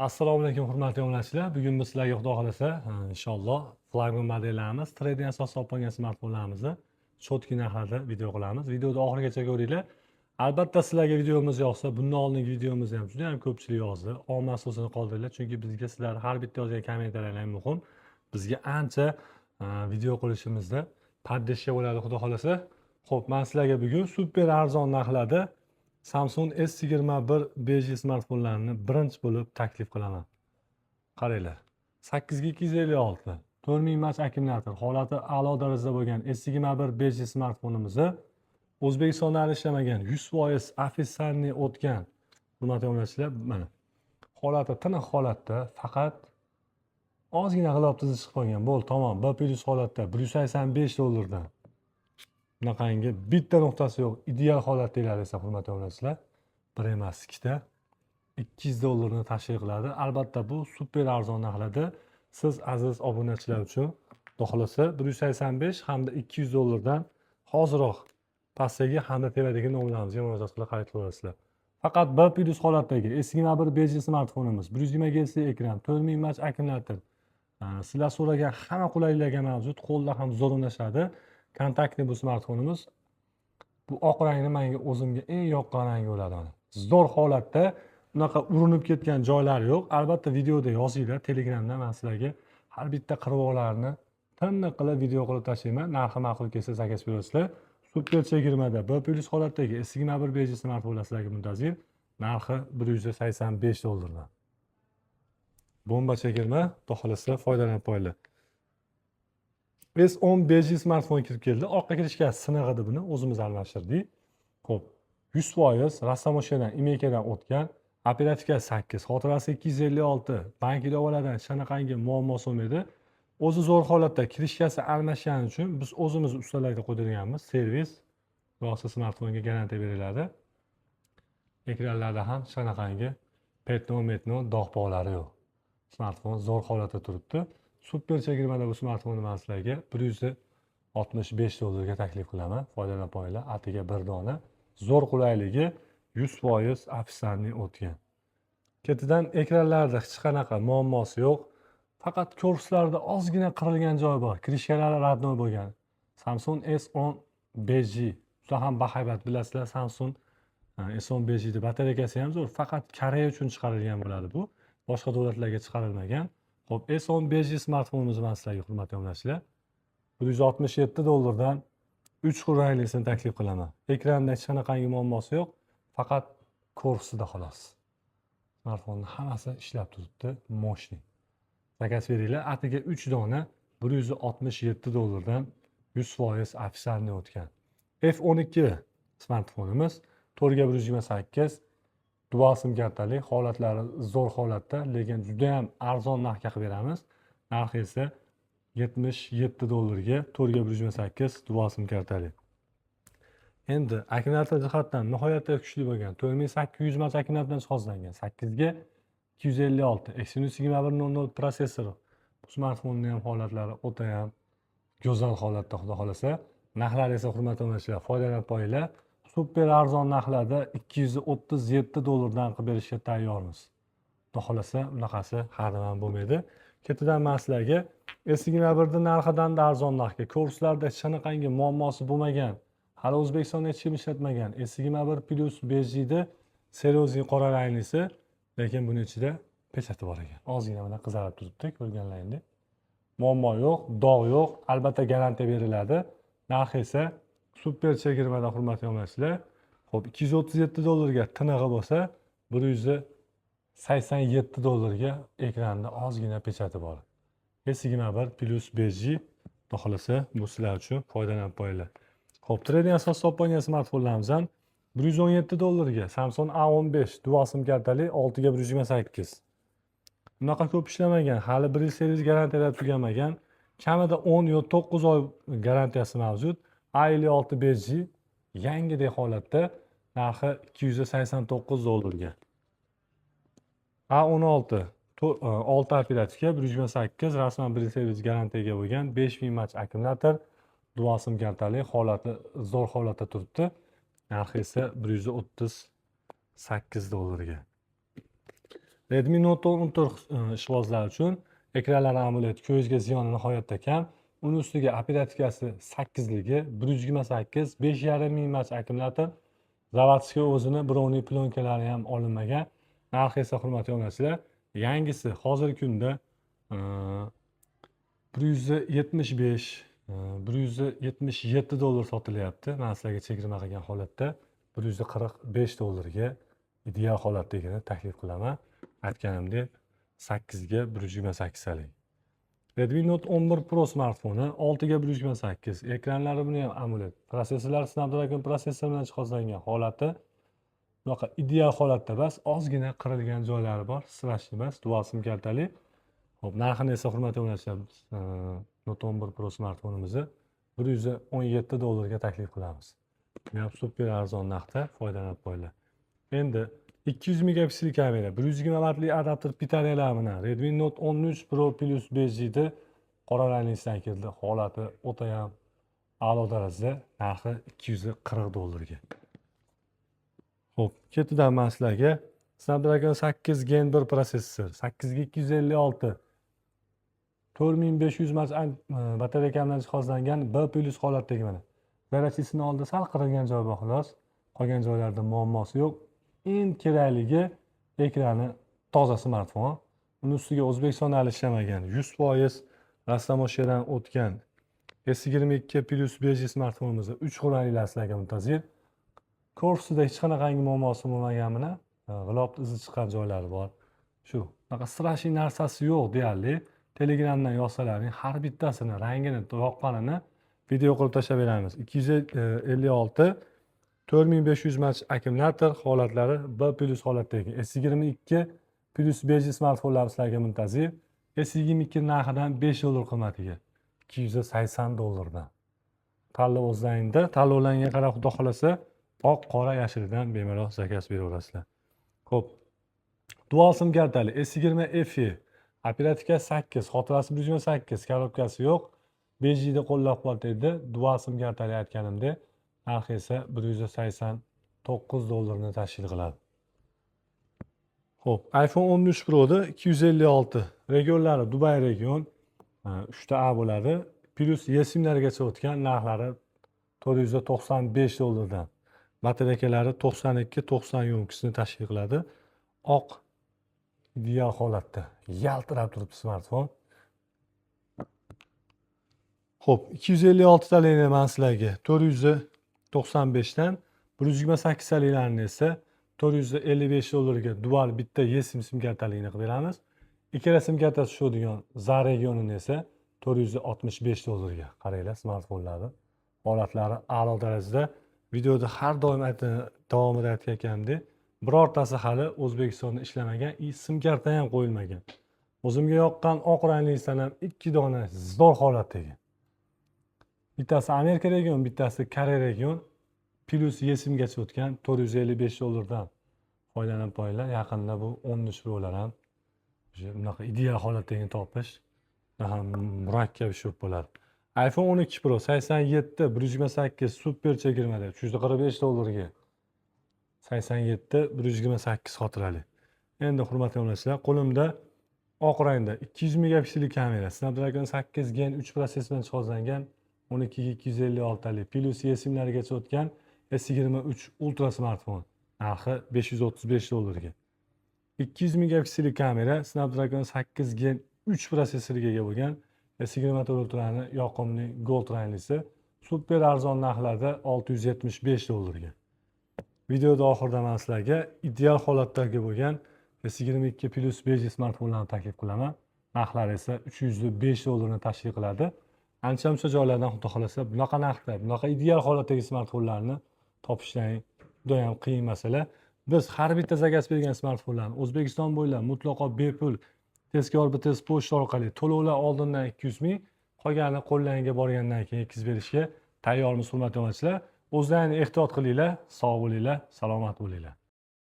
Assalomu alaykum hurmatli obunachilar. Bugun biz sizlarga xudo xolasa inshaalloh flagman modellarimiz trading asosida olib qo'ygan smartfonlarimizni cho'tki narxlarda video qilamiz. Videoni oxirigacha ko'ringlar. Albatta sizlarga videomiz yoqsa, bundan oldingi videomizni ham juda ham ko'pchilik yozdi. Omad so'zini qoldiringlar, chunki bizga sizlar har bitta yozgan kommentariylar ham muhim. Bizga ancha video qilishimizda podдержка bo'ladi xudo xolasa. Xo'p, men sizlarga bugun super arzon narxlarda Samsung S21 beji smartfonlarini birinchi bo'lib taklif qilaman. Qaranglar. 8256 4000 mAh akkumulyator holati a'lo darajada bo'lgan S21 beji smartfonimizni O'zbekistonda ishlamagan 100% ofitsialniy o'tgan hurmatli obunachilar, mana holati tiniq holatda, faqat ozgina g'ilof tizi chiqib qolgan. Bo'ldi, tamom. B+ holatda $185 dan. Bunaqangi bitta nuqtasi yo'q. Ideal holat deyiladi esa hurmatli obunachilar. Bir emas, ikkita $200 tashkil qiladi. Albatta bu super arzon narxlarda siz aziz obunachilar uchun xudo xolasa 185 hamda $200 dan hoziroq pastdagi hamda tevadagi nomerlarimizga murojaat qilib xarid qila olasizlar. Faqat B+ holatdagi S21 beji smartfonimiz 120 Hz ekran, 4000 mAh akkumulyator. Sizlar so'ragan hamma qulayliklarga mavjud, qo'lda ham zo'r o'ynashadi. Kontaktli bu smartfonimiz. Bu oq rangni menga o'zimga eng yoqqan rang bo'ladi. Zo'r holatda, unaqa urinib ketgan joylari yo'q. Albatta videoda yozinglar, Telegramda men sizlarga har bitta qirg'oqlarni tiniq qilib video qilib tashlayman. Narxi ma'qul kelsa zakaz berasizlar. Super chegirmada B+ holatdagi S21 beji smartfonlar sizlarga muntazir. Narxi $185 dan. Bomba chegirma, xudo xolasa foydalanib qo'yinglar. S10 beji smartfon kirib keldi. Orqa kirishgasi siniq edi, buni o'zimiz almashtirdik. Xo'p, 100% Rossomoshadan, Imekadan o'tgan, operativkasi 8, xotirasi 256, bank ilovalaridan shunaqangi muammo bo'lmaydi. O'zi zo'r holatda kirishgasi almashgani uchun biz o'zimiz ustalarga qo'ydirganmiz. Servis yo'qsa smartfonga garantiya beriladi. Ekranlarda ham shunaqangi petno dog'-pog'lari yo'q. Smartfon zo'r holatda turibdi. Super chegirmada bu smartfonni men sizlarga $165 ga taklif qilaman. Foydalanib qo'yinglar. Atiga bir dona. Zo'r qulayligi 100% ofitsialniy o'tgan. Ketidan ekranlarda hech qanaqa muammosi yo'q. Faqat korpuslarda ozgina qirilgan joy bor. Kirishkalari radnoy bo'lgan. Samsung S10 beji. Juda ham bahaybat, bilasizlar, Samsung S10 beji batareykasi ham zo'r. Faqat Koreya uchun chiqarilgan bo'ladi bu. Boshqa davlatlarga chiqarilmagan. Xo'p, S10 beji smartfonimizni men sizlarga hurmatli obunachilar $167 dan 3 xil ranglisini taklif qilaman. Ekranda hech qanaqangi muammosi yo'q, faqat korpusida xolos. Smartfonning hammasi ishlab turibdi, moshni. Zakaz beringlar, atiga 3 dona $167 dan 100% ofitsialniy o'tgan. F12 smartfonimiz 4/128 dual sim kartali, holatlari zo'r holatda, lekin juda ham arzon narxga qilib beramiz. Narxi esa $77 ga 4/128 dual sim kartali. Endi akkumulyator jihatdan nihoyatda kuchli bo'lgan 4800 mAh akkumulyatordan jihozlangan 8 ga 256 Exynos 2100 protsessor. Bu smartfonning ham holatlari o'ta ham go'zal holatda, xudo xolasa. Narxlari esa hurmatli obunachilar foydalanib qo'yinglar. Super arzon narxlarda $237 dan qilib berishga tayyormiz. Xudo xolasa bunaqasi har doim bo'lmaydi. Ketidan men sizlarga S21 narxidan da arzon narxga, kurslarda hech qanaqangi muammosi bo'lmagan, hali O'zbekistonda hech kim ishlatmagan S21 Plus bejida seriozli qora ranglisi, lekin buning ichida pechati bor ekan. Ozgina mana qizarib turibdi, ko'rganlaringdek. Muammo yo'q, dog' yo'q, albatta garantiya beriladi. Narxi esa super chegirmada hurmatli obunachilar. Xo'p, $237 ga tinig'i bo'lsa, $187 ga ekranda ozgina pechati bor. S21 Plus beji, xudo xolasa bu sizlar uchun foydalanib qo'yinglar. Xo'p, trading asosida olib qo'ygan smartfonlarimizdan $117 ga Samsung A15 dual sim kartali 6/128. Bunaqa ko'p ishlamagan, hali 1 yil servis garantiyalari tugamagan, kamida 10 yo 9 oy garantiyasi mavjud. A56 beji yangidek holatda, narxi $289 ga. A16 6 operativka 128 rasman 1 yil servis garantiyaga bo'lgan 5000 mAh akkumulyator, dual sim kartali, holati zo'r holatda turibdi. Narxi esa $138 ga. Redmi Note 10 Ultra ishqibozlar uchun ekranlar AMOLED ko'zga ziyoni nihoyatda kam. Uning ustiga operatikasi 8ligi, 128, 5,5 mAh akkumulyator. Zavodskiy o'zini birovning plyonkalari ham olinmagan. Narxi esa hurmatli obunachilar, yangisi hozirgi kunda 175, 177 dollar sotilyapti. Men sizlarga chegirma qilgan holatda 145 dollarga ideal holatdagini taklif qilaman. Aytganimdek 8 ga 128 alik. Redmi Note 11 Pro smartfoni 6 ga 128, ekranlari buni ham AMOLED, prosessorlari Snapdragon prosessor bilan jihozlangan holati bunaqa ideal holatda emas, ozgina qirilgan joylari bor, srash emas, dual sim kartali. Xo'p, narxini esa hurmatli obunachilar, Note 11 Pro smartfonimizni 117 dollarga taklif qilamiz. Ham super arzon narxda foydalanib qo'yinglar. Endi 200 megapiksellik kamera, 120 wattli adapter pitaniyalar bilan Redmi Note 13 Pro Plus 5G qora ranglisdan keldi. Holati o'ta ham a'lo darajada, narxi 240 dollarga. Xo'p, ketidan men sizlarga Snapdragon 8 Gen 1 prosessor, 8 ga 256, 4500 mAh batareya bilan jihozlangan B+ holatdagi mana. Zarachisining oldida sal qirilgan joyi bor xolos. Qolgan joylarda muammosi yo'q. Eng kerakligi ekrani toza smartfon. Uning ustiga O'zbekistonda ishlamagan, 100% rastamoshiyadan o'tgan S22 Plus 5G smartfonimizda 3 xonalilar sizlarga muntazir. Korpusida hech qanaqangi muammosi bo'lmaganini, g'ilofni izi chiqqan joylari bor. Shu, bunaqa sirashiy narsasi yo'q deyarli. Telegramdan yozsalaring, har bittasini rangini, yoqqanini video qilib tashlab beramiz. 256, 4500 mAh akkumulyator holatlari B+ holatdagi S22 Plus 5G smartfonlar sizlarga muntazir. S22 narxidan 5 dollar qimmatiga, 280 dollardan. Tanlov o'zlaringda, tanlovlarga qarab xudo xolasa oq, qora, yashildan bemalol zakaz beraverasizlar. Xo'p. Dual sim kartali S20 FE, operatika 8, xotirasi 128, korobkasi yo'q. 5G da qo'llab-quvvatlaydi. Dual sim kartali aytganimdek, narxi esa 189 dollarni tashkil qiladi. Xo'p, iPhone 13 Pro da 256, regionlari Dubay region, 3 ta A bo'ladi. Plus eSIMlargacha o'tgan, narxlari 495 dollardan. Batareyalar 92-90 yo'mkisini tashkil qiladi. Oq ideal holatda yaltirab turibdi smartfon. Xo'p, 256 talikni men sizlarga 495 dan, 128 taliklarni esa 455 dollarga dual bitta eSIM sim kartaligini qilib beramiz. Ikkala sim kartasi tushadigan ZA regionini esa 465 dollarga. Qaranglar, smartfonlarni holatlari a'lo darajada. Videoda har doim davomida aytganimdek, birortasi hali O'zbekistonda ishlamagan, sim karta ham qo'yilmagan. O'zimga yoqqan oq ranglisidan ham 2 dona zo'r holatdagi. Bittasi Amerika region, bittasi Koreya region. Plus eSIMgacha o'tgan 455 dollardan foydalanib qo'yinglar. Yaqinda bu 13 Pro'lar ham bunaqa ideal holatdagini topish murakkab ish bo'ladi. iPhone 12 Pro 87, 128 super chegirmada 345 dollarga. 87, 128 xotirali. Endi hurmatli obunachilar, qo'limda oq rangda 200 megapiksellik kamera, Snapdragon 8 Gen 3 prosessor bilan jihozlangan 12 ga 256 talik plus eSIMlargacha o'tgan S23 Ultra smartfon. Narxi 535 dollarga. 200 megapiksellik kamera, Snapdragon 8 Gen 3 prosessoriga ega bo'lgan S24 Ultra'ni yoqimli gold ranglisi super arzon narxlarda 675 dollarga. Videoda oxirida men sizlarga ideal holatdagi bo'lgan S22 Plus 5G smartfonlarni taklif qilaman. Narxlari esa 305 dollarni tashkil qiladi. Ancha-muncha joylardan xudo xolasa bunaqa narxda, bunaqa ideal holatdagi smartfonlarni topishning juda ham qiyin masala. Biz har bitta zakaz bergan smartfonlarni O'zbekiston bo'ylab mutlaqo bepul tezkor bitta pochta orqali to'lovlar oldindan 200 ming, qolgani qo'llaringga borgandan keyin yetkazib berishga tayyormiz hurmatli obunachilar. O'zlaringizni ehtiyot qilinglar, sog' bo'linglar, salomat bo'linglar.